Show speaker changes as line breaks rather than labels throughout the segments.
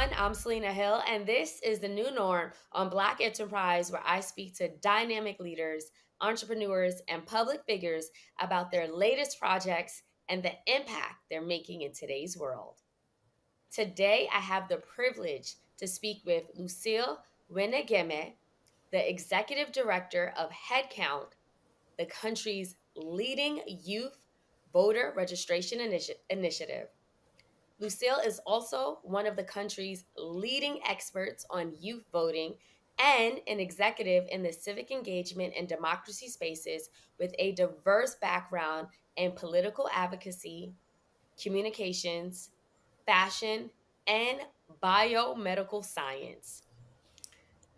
everyone. I'm Selena Hill, and this is the new norm on Black Enterprise, where I speak to dynamic leaders, entrepreneurs, and public figures about their latest projects and the impact they're making in today's world. Today, I have the privilege to speak with Lucille Wenegieme, the executive director of HeadCount, the country's leading youth voter registration initiative. Lucille is also one of the country's leading experts on youth voting and an executive in the civic engagement and democracy spaces with a diverse background in political advocacy, communications, fashion, and biomedical science.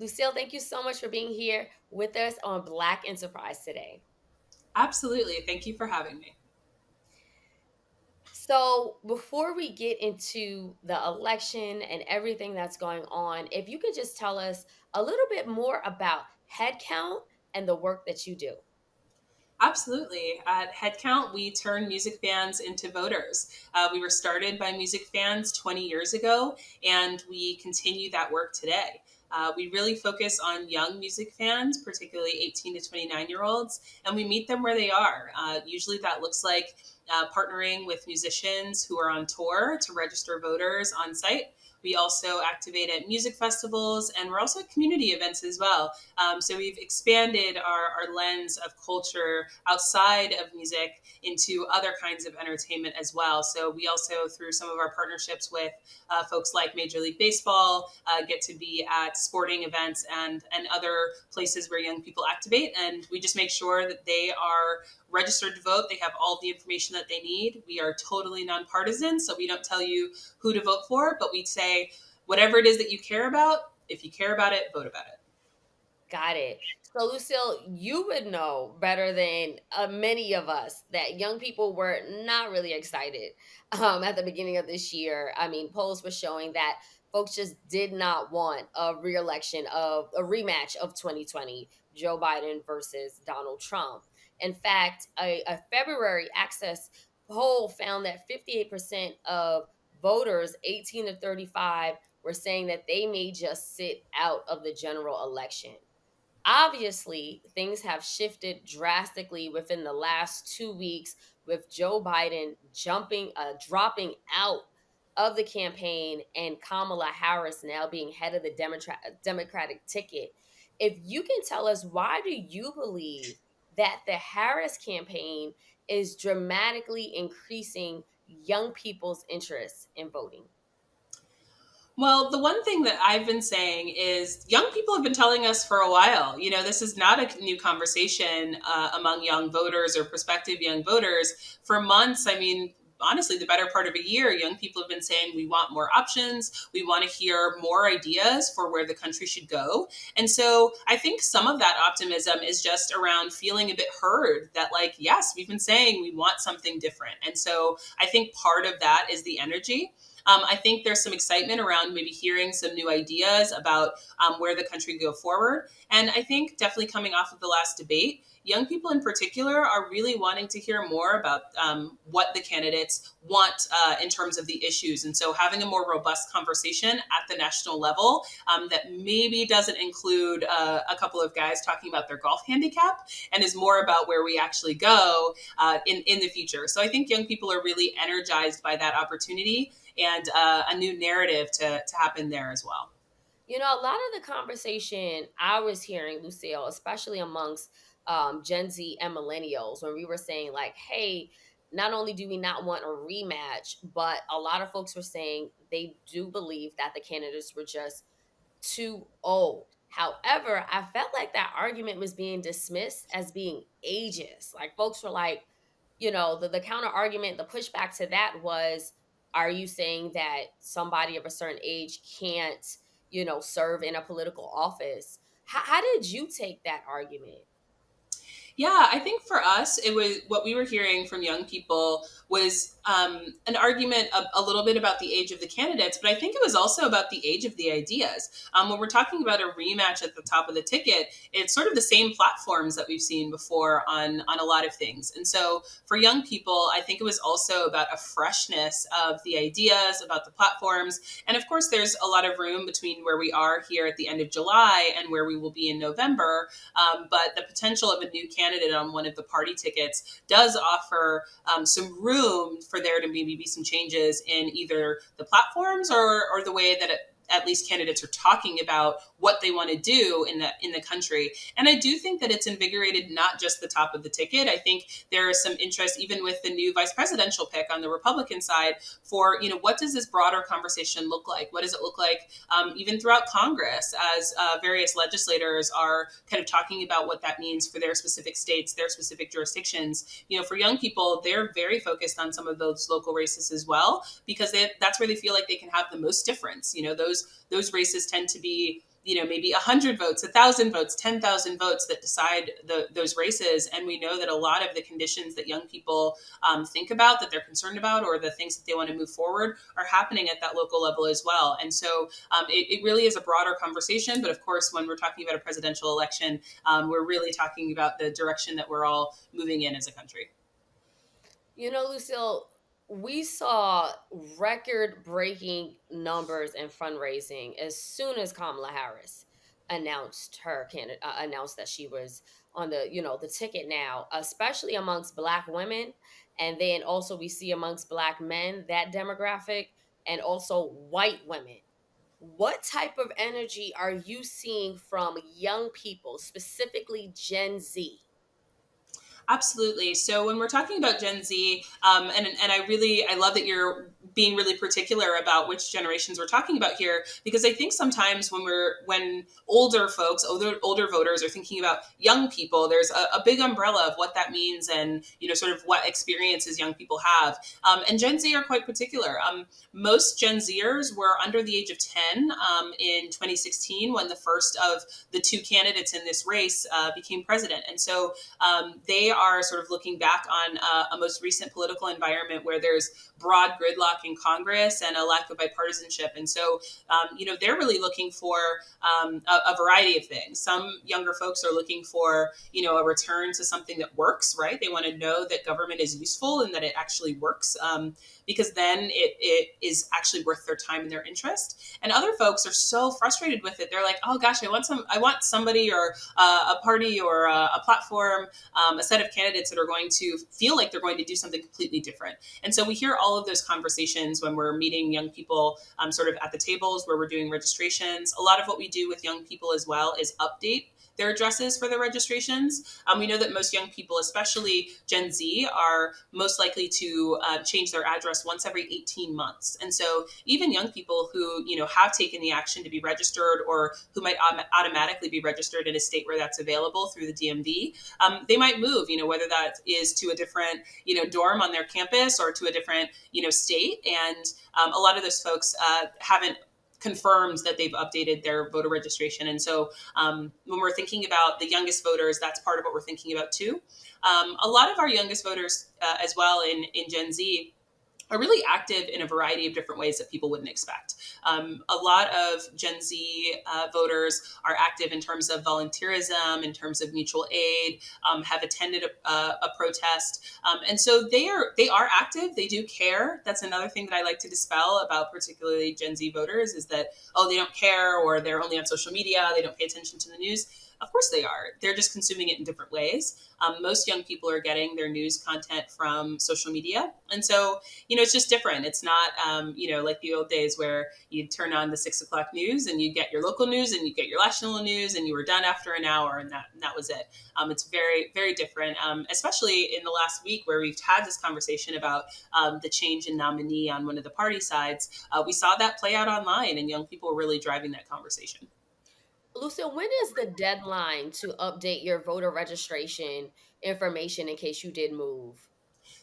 Lucille, thank you so much for being here with us on Black Enterprise today.
Absolutely. Thank you for having me.
So, before we get into the election and everything that's going on, if you could just tell us a little bit more about headcount and the work that you do.
Absolutely. At HeadCount, we turn music fans into voters. We were started by music fans 20 years ago, and we continue that work today. We really focus on young music fans, particularly 18 to 29-year-olds, and we meet them where they are. Usually that looks like partnering with musicians who are on tour to register voters on site. We also activate at music festivals, and we're also at community events as well. So we've expanded our lens of culture outside of music into other kinds of entertainment as well. So we also, through some of our partnerships with folks like Major League Baseball, get to be at sporting events and other places where young people activate. And we just make sure that they are registered to vote. They have all the information that they need. We are totally nonpartisan, so we don't tell you who to vote for, but we say whatever it is that you care about, if you care about it, vote about it.
Got it. So, Lucille, you would know better than many of us that young people were not really excited at the beginning of this year. I mean, polls were showing that folks just did not want a reelection of a rematch of 2020, Joe Biden versus Donald Trump. In fact, a February Access poll found that 58% of voters 18 to 35 were saying that they may just sit out of the general election. Obviously, things have shifted drastically within the last 2 weeks with Joe Biden dropping out of the campaign and Kamala Harris now being head of the Democratic ticket. If you can tell us, why do you believe that the Harris campaign is dramatically increasing young people's interest in voting?
Well, the one thing that I've been saying is young people have been telling us for a while, this is not a new conversation among young voters or prospective young voters. For months, I mean, honestly, the better part of a year, young people have been saying we want more options. We want to hear more ideas for where the country should go. And so I think some of that optimism is just around feeling a bit heard that, like, yes, we've been saying we want something different. And so I think part of that is the energy. I think there's some excitement around maybe hearing some new ideas about where the country can go forward. And I think definitely coming off of the last debate, young people in particular are really wanting to hear more about what the candidates want in terms of the issues. And so having a more robust conversation at the national level that maybe doesn't include a couple of guys talking about their golf handicap and is more about where we actually go in the future. So I think young people are really energized by that opportunity and a new narrative to happen there as well.
A lot of the conversation I was hearing, Lucille, especially amongst Gen Z and millennials, when we were saying, like, hey, not only do we not want a rematch, but a lot of folks were saying they do believe that the candidates were just too old. However, I felt like that argument was being dismissed as being ageist. Like, folks were like, the counter argument, the pushback to that was, are you saying that somebody of a certain age can't, serve in a political office? How did you take that argument?
Yeah, I think for us, it was what we were hearing from young people was an argument a little bit about the age of the candidates, but I think it was also about the age of the ideas. When we're talking about a rematch at the top of the ticket, it's sort of the same platforms that we've seen before on a lot of things. And so for young people, I think it was also about a freshness of the ideas, about the platforms. And of course, there's a lot of room between where we are here at the end of July and where we will be in November. But the potential of a new candidate on one of the party tickets does offer some room for there to maybe be some changes in either the platforms or the way that at least candidates are talking about what they want to do in the country. And I do think that it's invigorated not just the top of the ticket. I think there is some interest even with the new vice presidential pick on the Republican side for, what does this broader conversation look like? What does it look like even throughout Congress as various legislators are kind of talking about what that means for their specific states, their specific jurisdictions. For young people, they're very focused on some of those local races as well, because that's where they feel like they can have the most difference. Those races tend to be maybe 100 votes, 1,000 votes, 10,000 votes that decide those races. And we know that a lot of the conditions that young people think about, that they're concerned about, or the things that they want to move forward are happening at that local level as well. And so it really is a broader conversation. But of course, when we're talking about a presidential election, we're really talking about the direction that we're all moving in as a country.
Lucille, we saw record breaking numbers in fundraising as soon as Kamala Harris announced that she was on the ticket now, especially amongst black women. And then also we see amongst black men that demographic, and also white women. What type of energy are you seeing from young people, specifically Gen Z?
Absolutely. So when we're talking about Gen Z, and I love that you're being really particular about which generations we're talking about here, because I think sometimes when older folks, older voters are thinking about young people, there's a big umbrella of what that means, and sort of what experiences young people have. And Gen Z are quite particular. Most Gen Zers were under the age of 10 in 2016 when the first of the two candidates in this race became president, and so they are sort of looking back on a most recent political environment where there's broad gridlock in Congress and a lack of bipartisanship. And so, they're really looking for a variety of things. Some younger folks are looking for, a return to something that works, right? They want to know that government is useful and that it actually works. Because then it is actually worth their time and their interest. And other folks are so frustrated with it. They're like, oh gosh, I want somebody or a party or a platform, a set of candidates that are going to feel like they're going to do something completely different. And so we hear all of those conversations when we're meeting young people sort of at the tables where we're doing registrations. A lot of what we do with young people as well is update their addresses for their registrations. We know that most young people, especially Gen Z, are most likely to change their address once every 18 months. And so even young people who, have taken the action to be registered or who might automatically be registered in a state where that's available through the DMV, they might move, whether that is to a different, dorm on their campus or to a different, state. And a lot of those folks haven't confirms that they've updated their voter registration. And so when we're thinking about the youngest voters, that's part of what we're thinking about too. A lot of our youngest voters as well in Gen Z are really active in a variety of different ways that people wouldn't expect. A lot of Gen Z voters are active in terms of volunteerism, in terms of mutual aid, have attended a protest, and so they are active. They do care. That's another thing that I like to dispel about particularly Gen Z voters is that they don't care or they're only on social media. They don't pay attention to the news. Of course they are. They're just consuming it in different ways. Most young people are getting their news content from social media. And so, it's just different. It's not, like the old days where you'd turn on the 6 o'clock news and you get your local news and you get your national news and you were done after an hour and that was it. It's very, very different, especially in the last week where we've had this conversation about the change in nominee on one of the party sides. We saw that play out online and young people were really driving that conversation.
Lucille, when is the deadline to update your voter registration information in case you did move?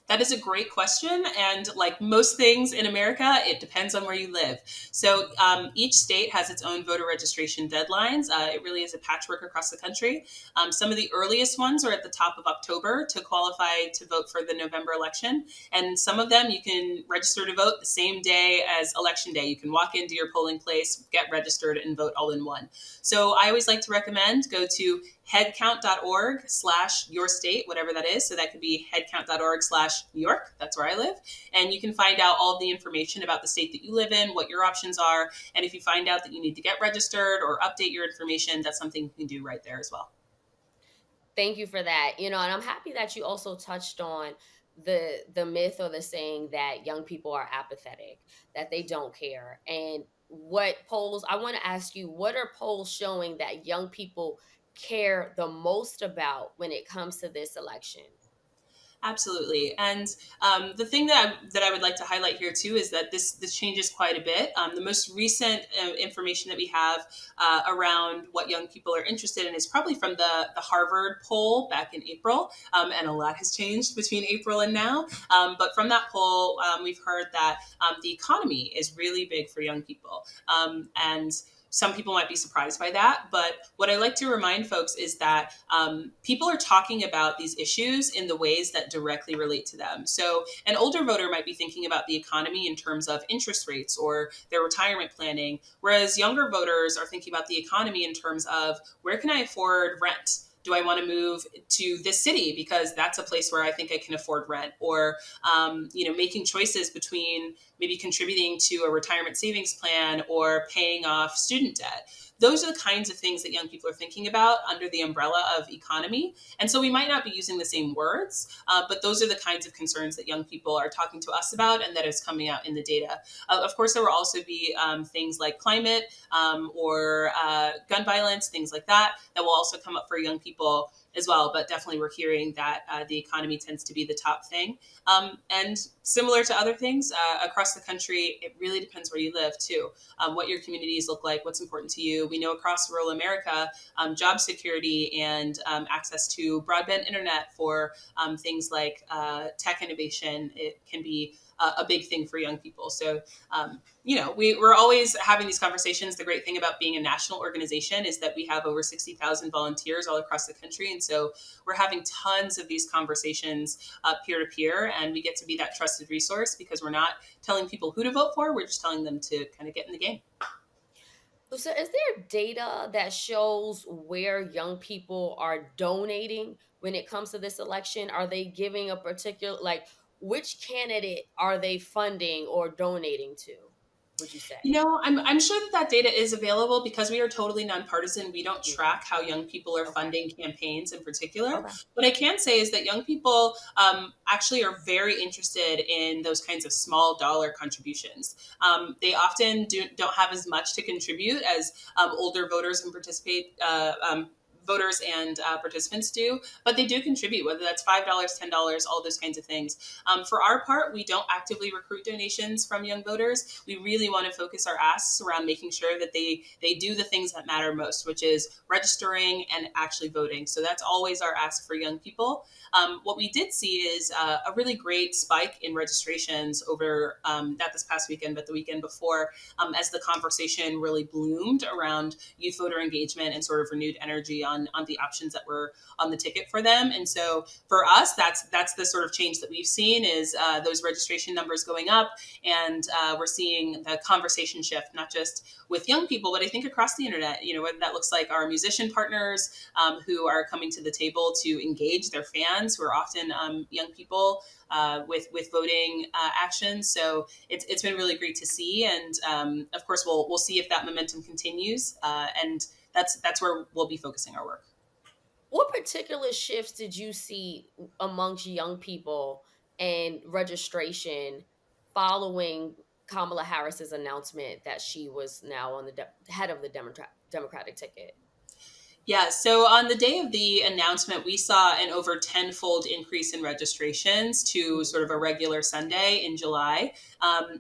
That is a great question. And like most things in America, it depends on where you live. So each state has its own voter registration deadlines. It really is a patchwork across the country. Some of the earliest ones are at the top of October to qualify to vote for the November election. And some of them you can register to vote the same day as election day. You can walk into your polling place, get registered, and vote all in one. So I always like to recommend go to headcount.org slash your state, whatever that is. So that could be headcount.org slash New York. That's where I live. And you can find out all the information about the state that you live in, what your options are. And if you find out that you need to get registered or update your information, that's something you can do right there as well.
Thank you for that. And I'm happy that you also touched on the myth or the saying that young people are apathetic, that they don't care. And what polls I want to ask you, what are polls showing that young people care the most about when it comes to this election?
Absolutely, and the thing that I would like to highlight here too is that this changes quite a bit. The most recent information that we have around what young people are interested in is probably from the Harvard poll back in April, and a lot has changed between April and now. But from that poll, we've heard that the economy is really big for young people, and some people might be surprised by that. But what I like to remind folks is that people are talking about these issues in the ways that directly relate to them. So an older voter might be thinking about the economy in terms of interest rates or their retirement planning, whereas younger voters are thinking about the economy in terms of where can I afford rent? Do I want to move to this city because that's a place where I think I can afford rent? Or, making choices between maybe contributing to a retirement savings plan or paying off student debt. Those are the kinds of things that young people are thinking about under the umbrella of economy. And so we might not be using the same words, but those are the kinds of concerns that young people are talking to us about and that is coming out in the data. Of course, there will also be things like climate or gun violence, things like that, that will also come up for young people as well. But definitely, we're hearing that the economy tends to be the top thing. And similar to other things across the country, it really depends where you live too, what your communities look like, what's important to you. We know across rural America, job security and access to broadband internet for things like tech innovation, it can be a big thing for young people. So, we're always having these conversations. The great thing about being a national organization is that we have over 60,000 volunteers all across the country. And so we're having tons of these conversations peer to peer, and we get to be that trusted resource because we're not telling people who to vote for. We're just telling them to kind of get in the game.
So, is there data that shows where young people are donating when it comes to this election? Are they giving a particular, like, which candidate are they funding or donating to? Would you say?
I'm sure that data is available because we are totally nonpartisan. We don't
Mhm.
track how young people are
Okay.
funding campaigns in particular.
Okay.
What I can say is that young people actually are very interested in those kinds of small dollar contributions. They often don't have as much to contribute as older voters and voters and participants do, but they do contribute, whether that's $5, $10, all those kinds of things. For our part, we don't actively recruit donations from young voters. We really want to focus our asks around making sure that they do the things that matter most, which is registering and actually voting. So that's always our ask for young people. What we did see is a really great spike in registrations over not this past weekend, but the weekend before, as the conversation really bloomed around youth voter engagement and sort of renewed energy on the options that were on the ticket for them. And so for us, that's the sort of change that we've seen is those registration numbers going up, and we're seeing the conversation shift, not just with young people, but I think across the internet. Whether that looks like our musician partners who are coming to the table to engage their fans, who are often young people with voting actions. So it's been really great to see, and of course we'll see if that momentum continues, and that's where we'll be focusing our work.
What particular shifts did you see amongst young people and registration following Kamala Harris's announcement that she was now on the head of the Democratic ticket?
Yeah, so on the day of the announcement, we saw an over tenfold increase in registrations to
Mhm.
sort of a regular Sunday in July.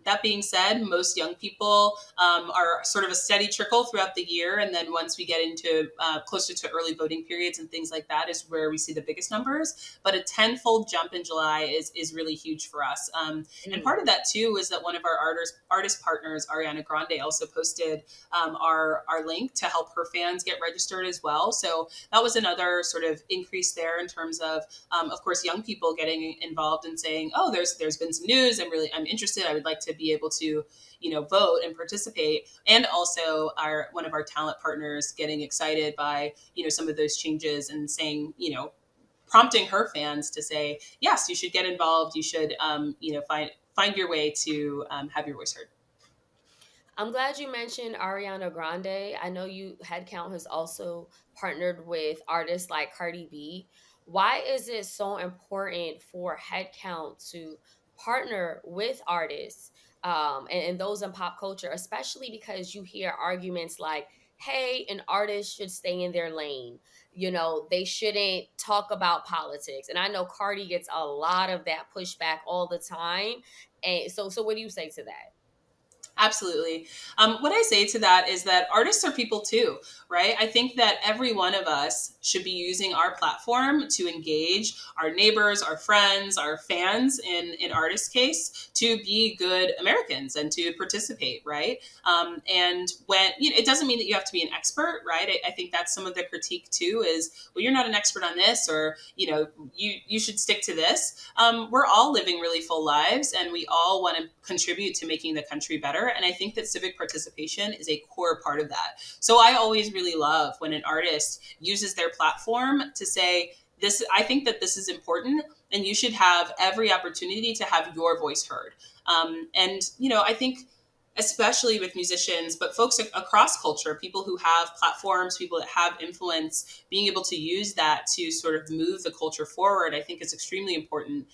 That being said, most young people are sort of a steady trickle throughout the year. And then once we get into closer to early voting periods and things like that, is where we see the biggest numbers. But a tenfold jump in July is really huge for us. And
Mm.
part of that, too, is that one of our artist partners, Ariana Grande, also posted our link to help her fans get registered as well. So that was another sort of increase there in terms of course, young people getting involved and saying, "Oh, there's been some news. I'm interested. I would like to be able to, vote and participate." And also, our one of our talent partners getting excited by some of those changes and saying, prompting her fans to say, "Yes, you should get involved. You should, find your way to have your voice heard."
I'm glad you mentioned Ariana Grande. I know Headcount has also partnered with artists like Cardi B. Why is it so important for Headcount to partner with artists and those in pop culture, especially because you hear arguments like, hey, an artist should stay in their lane. They shouldn't talk about politics. And I know Cardi gets a lot of that pushback all the time. And so what do you say to that?
Absolutely. What I say to that is that artists are people too, right? I think that every one of us should be using our platform to engage our neighbors, our friends, our fans, in artists' case, to be good Americans and to participate, right? And when it doesn't mean that you have to be an expert, right? I think that's some of the critique too. Is, well, you're not an expert on this, or you should stick to this. We're all living really full lives, and we all want to contribute to making the country better. And I think that civic participation is a core part of that. So I always really love when an artist uses their platform to say, this, I think that this is important, and you should have every opportunity to have your voice heard. And I think, especially with musicians, but folks across culture, people who have platforms, people that have influence, being able to use that to sort of move the culture forward, I think is extremely important.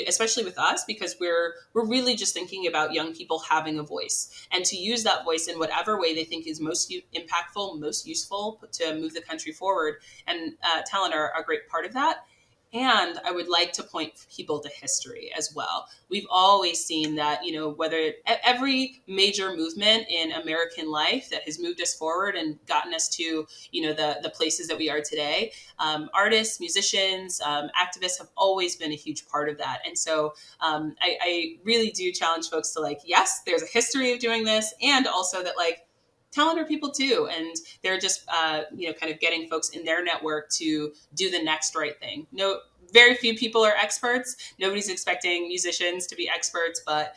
Especially with us, because we're really just thinking about young people having a voice, and to use that voice in whatever way they think is most impactful, most useful to move the country forward. And talent are a great part of that. And I would like to point people to history as well. We've always seen that, whether every major movement in American life that has moved us forward and gotten us to, the places that we are today, artists, musicians, activists have always been a huge part of that. And so I really do challenge folks to, like, yes, there's a history of doing this, and also that, like, talent are people too, and they're just kind of getting folks in their network to do the next right thing. No, very few people are experts. Nobody's expecting musicians to be experts, but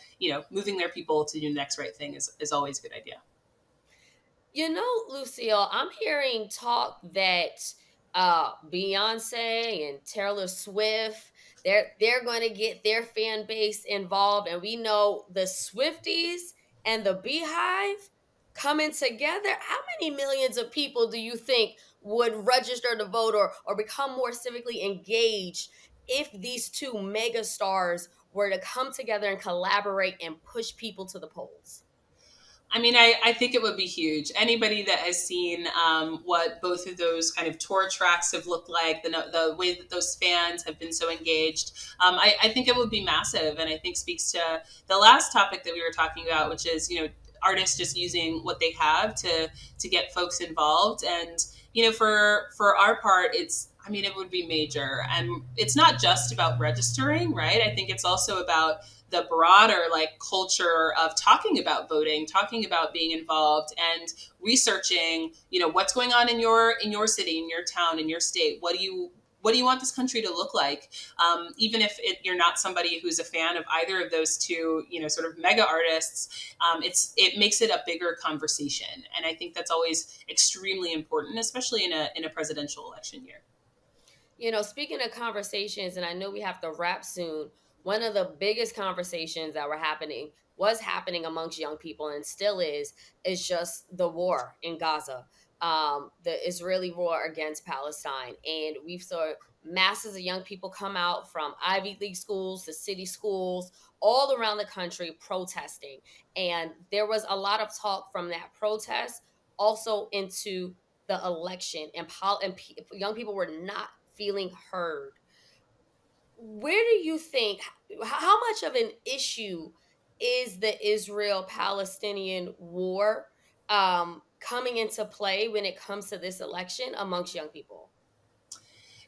moving their people to do the next right thing is always a good idea.
Lucille, I'm hearing talk that Beyonce and Taylor Swift, they're going to get their fan base involved, and we know the Swifties and the Beehive coming together. How many millions of people do you think would register to vote or become more civically engaged if these two mega stars were to come together and collaborate and push people to the polls?
I mean, I think it would be huge. Anybody that has seen what both of those kind of tour tracks have looked like, the way that those fans have been so engaged, I think it would be massive. And I think speaks to the last topic that we were talking about, which is, artists just using what they have to get folks involved. And, for our part, I mean, it would be major. And it's not just about registering, right? I think it's also about the broader, like, culture of talking about voting, talking about being involved, and researching, what's going on in your city, in your town, in your state. What do you want this country to look like? Even if you're not somebody who's a fan of either of those two, sort of mega artists, it makes it a bigger conversation, and I think that's always extremely important, especially in a presidential election year.
Speaking of conversations, and I know we have to wrap soon, one of the biggest conversations that was happening amongst young people and still is just the war in Gaza, the Israeli war against Palestine. And we've saw masses of young people come out from Ivy League schools to city schools all around the country protesting. And there was a lot of talk from that protest also into the election, and young people were not feeling heard. Where do you think, how much of an issue is the Israel Palestinian war coming into play when it comes to this election amongst young people?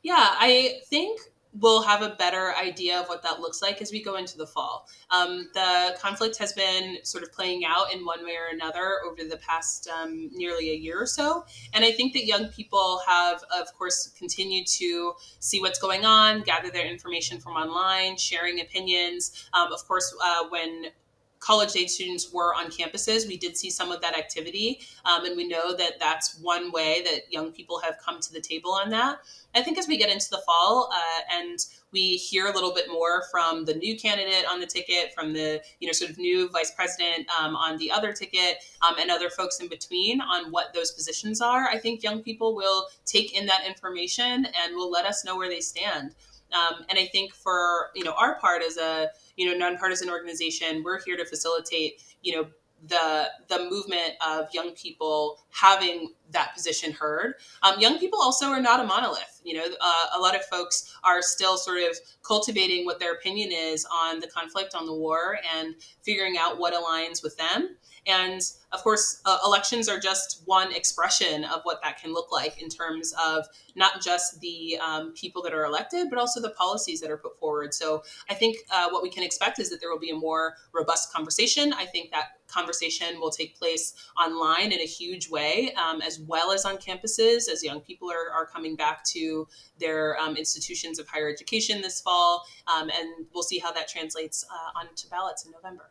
Yeah, I think we'll have a better idea of what that looks like as we go into the fall. The conflict has been sort of playing out in one way or another over the past nearly a year or so. And I think that young people have, of course, continued to see what's going on, gather their information from online, sharing opinions. Of course, when college age students were on campuses, we did see some of that activity. And we know that that's one way that young people have come to the table on that. I think as we get into the fall and we hear a little bit more from the new candidate on the ticket, from the sort of new vice president on the other ticket, and other folks in between on what those positions are, I think young people will take in that information and will let us know where they stand. And I think for our part as a nonpartisan organization, we're here to facilitate the movement of young people having that position heard. Young people also are not a monolith. A lot of folks are still sort of cultivating what their opinion is on the conflict, on the war, and figuring out what aligns with them. And of course, elections are just one expression of what that can look like in terms of not just the people that are elected, but also the policies that are put forward. So I think what we can expect is that there will be a more robust conversation. I think that conversation will take place online in a huge way, as well as on campuses, as young people are coming back to their institutions of higher education this fall. And we'll see how that translates onto ballots in November.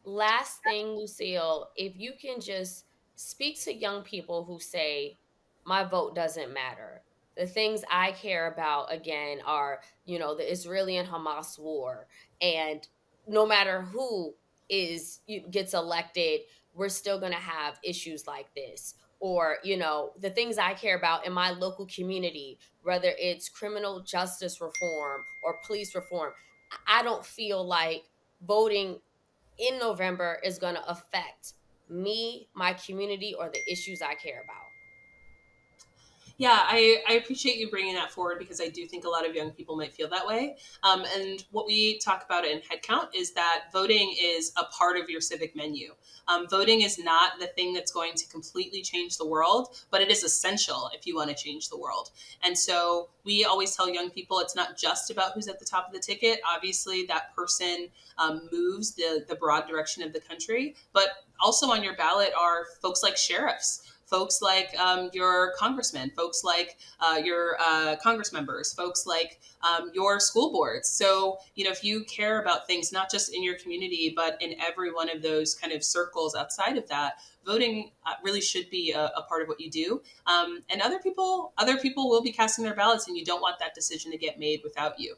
Last thing, Lucille, if you can just speak to young people who say, my vote doesn't matter. The things I care about, again, are, the Israeli and Hamas war. And no matter who gets elected, we're still going to have issues like this. Or, the things I care about in my local community, whether it's criminal justice reform or police reform, I don't feel like voting in November is going to affect me, my community, or the issues I care about.
Yeah, I appreciate you bringing that forward because I do think a lot of young people might feel that way. And what we talk about in HeadCount is that voting is a part of your civic menu. Voting is not the thing that's going to completely change the world, but it is essential if you want to change the world. And so we always tell young people it's not just about who's at the top of the ticket. Obviously, that person moves the broad direction of the country, but also on your ballot are folks like sheriffs, folks like your congressmen, folks like your congress members, folks like your school boards. So, if you care about things, not just in your community, but in every one of those kind of circles outside of that, voting really should be a part of what you do. And other people will be casting their ballots, and you don't want that decision to get made without you.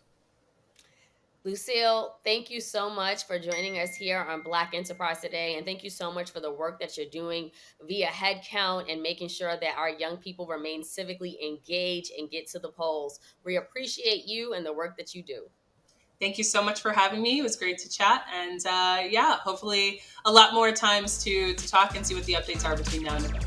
Lucille, thank you so much for joining us here on Black Enterprise today. And thank you so much for the work that you're doing via Head Count and making sure that our young people remain civically engaged and get to the polls. We appreciate you and the work that you do.
Thank you so much for having me. It was great to chat. And yeah, hopefully a lot more times to talk and see what the updates are between now and November.